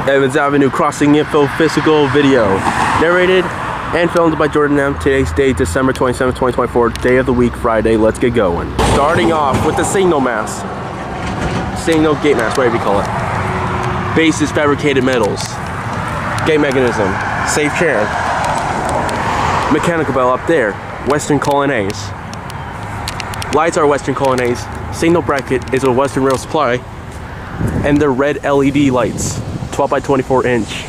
Evans Avenue Crossing Info Physical Video. Narrated and filmed by Jordan M. Today's date, December 27, 2024, day of the week, Friday. Let's get going. Starting off with the signal mast. Signal gate mast, whatever you call it. Base is fabricated metals. Gate mechanism, safe chair. Mechanical bell up there, Western Colonnades. Lights are Western Colonnades. Signal bracket is a Western Rail Supply. And they're red LED lights, 12 by 24 inch.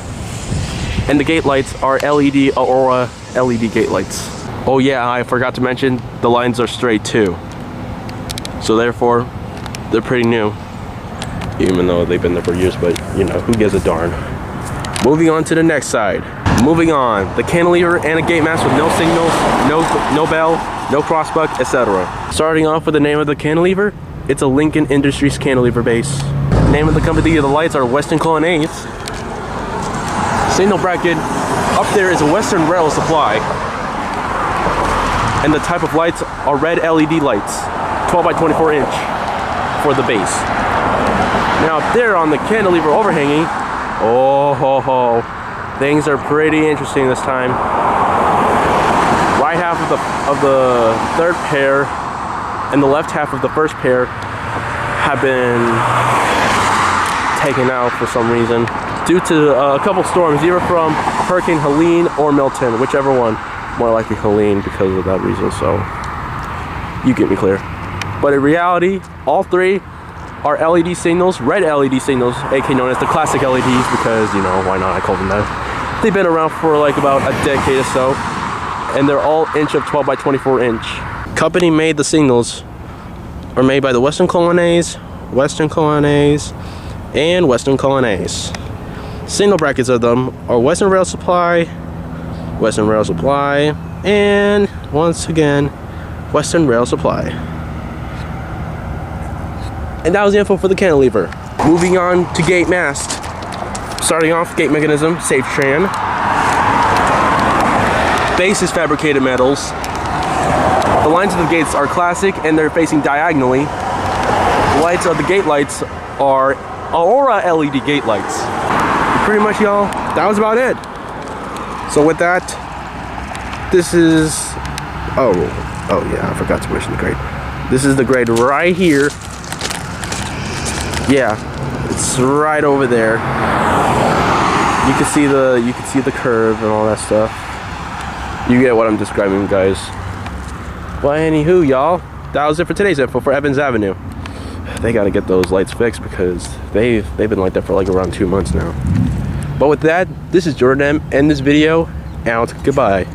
And the gate lights are LED Aurora LED gate lights. Oh yeah, I forgot to mention, the lines are straight too. So therefore, they're pretty new. Even though they've been there for years, but you know, who gives a darn. Moving on to the next side. Moving on, the cantilever and a gate mast with no signals, no bell, no crossbuck, etc. Starting off with the name of the cantilever, it's a Lincoln Industries cantilever base. Name of the company of the lights are Western Colonnades. Signal bracket up there is a Western Rail Supply. And the type of lights are red LED lights, 12 by 24 inch for the base. Now up there on the cantilever overhanging, oh ho ho, things are pretty interesting this time. Right half of the third pair and the left half of the first pair have been taken out for some reason due to a couple storms, either from Hurricane Helene or Milton, whichever one. More likely Helene because of that reason, so you get me clear. But in reality, all three are LED signals, red LED signals, aka known as the classic LEDs, because, you know, why not, I call them that. They've been around for like about a decade or so, and they're all inch of 12 by 24 inch. Company made the signals are made by the Western Colonnades, and Western Colonnades. Signal brackets of them are Western Rail Supply, and once again, Western Rail Supply. And that was the info for the cantilever. Moving on to gate mast. Starting off, gate mechanism, safe tran. Base is fabricated metals. The lines of the gates are classic and they're facing diagonally. The lights of the gate lights are Aurora LED gate lights. Pretty much, y'all, that was about it. So with that, this is, oh yeah, I forgot to mention the grade. This is the grade right here. Yeah, it's right over there. You can see the curve and all that stuff. You get what I'm describing, guys. Well, anywho, y'all, that was it for today's info for Evans Avenue. They gotta get those lights fixed because they've been like that for like around 2 months now. But with that, this is Jordan M. End this video. Out. Goodbye.